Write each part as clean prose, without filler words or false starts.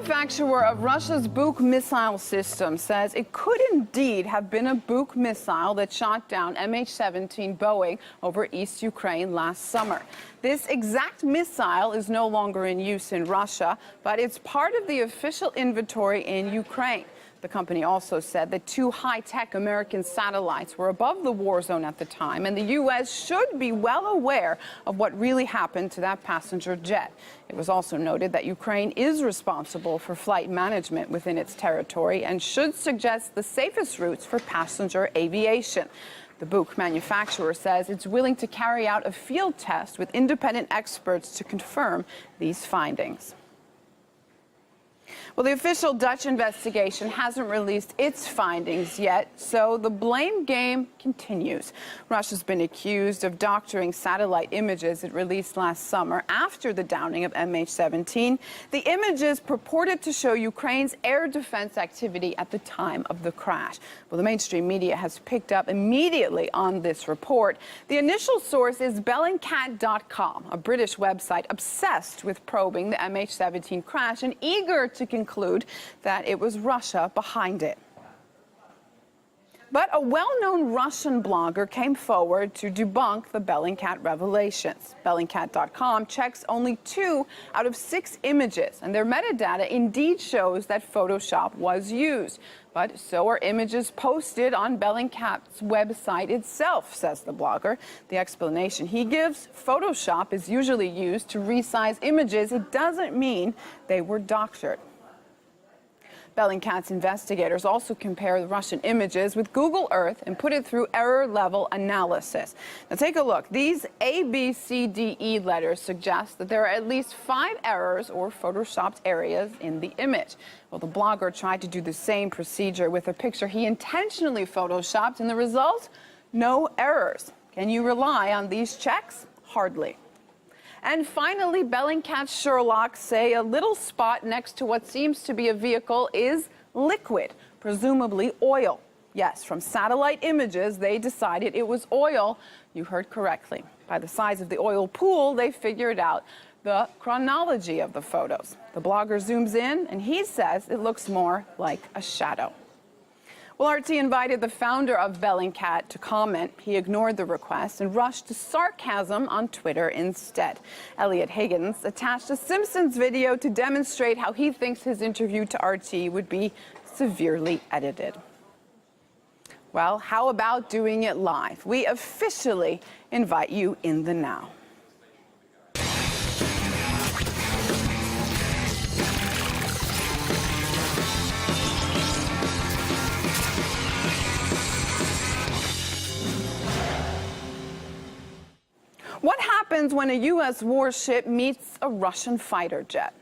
manufacturer of Russia's Buk missile system says it could indeed have been a Buk missile that shot down MH17 Boeing over East Ukraine last summer. This exact missile is no longer in use in Russia, but it's part of the official inventory in Ukraine. The company also said that two high-tech American satellites were above the war zone at the time, and the U.S. should be well aware of what really happened to that passenger jet. It was also noted that Ukraine is responsible for flight management within its territory and should suggest the safest routes for passenger aviation. The Buk manufacturer says it's willing to carry out a field test with independent experts to confirm these findings. Well, the official Dutch investigation hasn't released its findings yet, so the blame game continues. Russia's been accused of doctoring satellite images it released last summer after the downing of MH17. The images purported to show Ukraine's air defense activity at the time of the crash. Well, the mainstream media has picked up immediately on this report. The initial source is Bellingcat.com, a British website obsessed with probing the MH17 crash and eager to conclude that it was Russia behind it. But a well-known Russian blogger came forward to debunk the Bellingcat revelations. Bellingcat.com checks only 2 out of 6 images, and their metadata indeed shows that Photoshop was used. But so are images posted on Bellingcat's website itself, says the blogger. The explanation he gives: Photoshop is usually used to resize images. It doesn't mean they were doctored. Bellingcat's investigators also compare the Russian images with Google Earth and put it through error-level analysis. Now take a look. These A, B, C, D, E letters suggest that there are at least 5 errors or photoshopped areas in the image. Well, the blogger tried to do the same procedure with a picture he intentionally photoshopped, and the result? No errors. Can you rely on these checks? Hardly. And finally, Bellingcat Sherlock say a little spot next to what seems to be a vehicle is liquid, presumably oil. Yes, from satellite images, they decided it was oil. You heard correctly. By the size of the oil pool, they figured out the chronology of the photos. The blogger zooms in, and he says it looks more like a shadow. Well, RT invited the founder of Bellingcat to comment. He ignored the request and rushed to sarcasm on Twitter instead. Elliot Higgins attached a Simpsons video to demonstrate how he thinks his interview to RT would be severely edited. Well, how about doing it live? We officially invite you in the now. What happens when a U.S. warship meets a Russian fighter jet?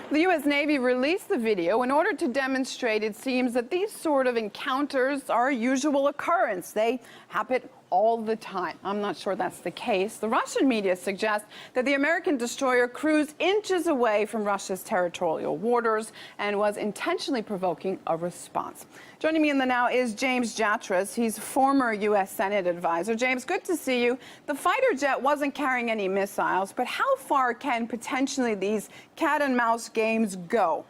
The U.S. Navy released the video in order to demonstrate it seems that these sort of encounters are a usual occurrence. They happen all the time. I'm not sure that's the case. The Russian media suggests that the American destroyer cruised inches away from Russia's territorial waters and was intentionally provoking a response. Joining me in the now is James Jatras. He's former U.S. Senate advisor. James, good to see you. The fighter jet wasn't carrying any missiles, but how far can potentially these cat and mouse games go?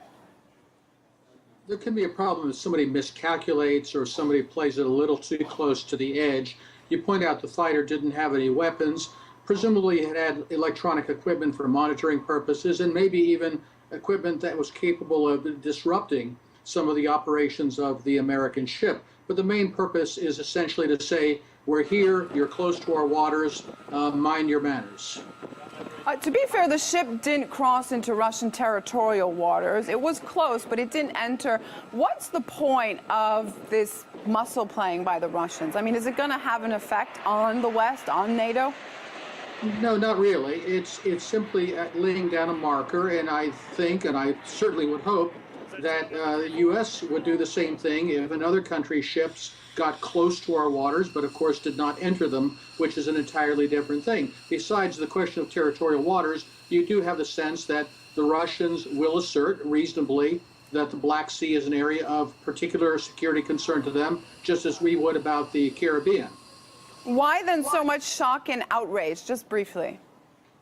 There can be a problem if somebody miscalculates or somebody plays it a little too close to the edge. You point out the fighter didn't have any weapons. Presumably it had electronic equipment for monitoring purposes and maybe even equipment that was capable of disrupting some of the operations of the American ship. But the main purpose is essentially to say, we're here, you're close to our waters, mind your manners. To be fair, the ship didn't cross into Russian territorial waters. It was close, but it didn't enter. What's the point of this muscle playing by the Russians? I mean, is it going to have an effect on the West, on NATO? No, not really. It's simply laying down a marker, and I think, and I certainly would hope, that the U.S. would do the same thing if another country's ships got close to our waters, but of course did not enter them, which is an entirely different thing. Besides the question of territorial waters, you do have the sense that the Russians will assert reasonably that the Black Sea is an area of particular security concern to them, just as we would about the Caribbean. Why then so much shock and outrage? Just briefly.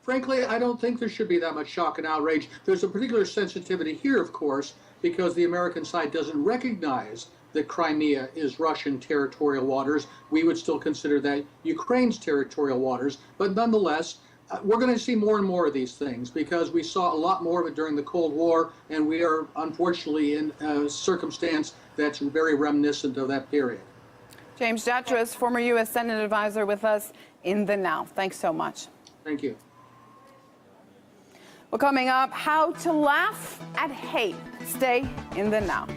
Frankly, I don't think there should be that much shock and outrage. There's a particular sensitivity here, of course, because the American side doesn't recognize that Crimea is Russian territorial waters. We would still consider that Ukraine's territorial waters, but nonetheless, we're going to see more and more of these things because we saw a lot more of it during the Cold War, and we are unfortunately in a circumstance that's very reminiscent of that period. James Jatras, former U.S. Senate advisor, with us in the Now. Thanks so much. Thank you. Well, coming up, how to laugh at hate. Stay in the Now.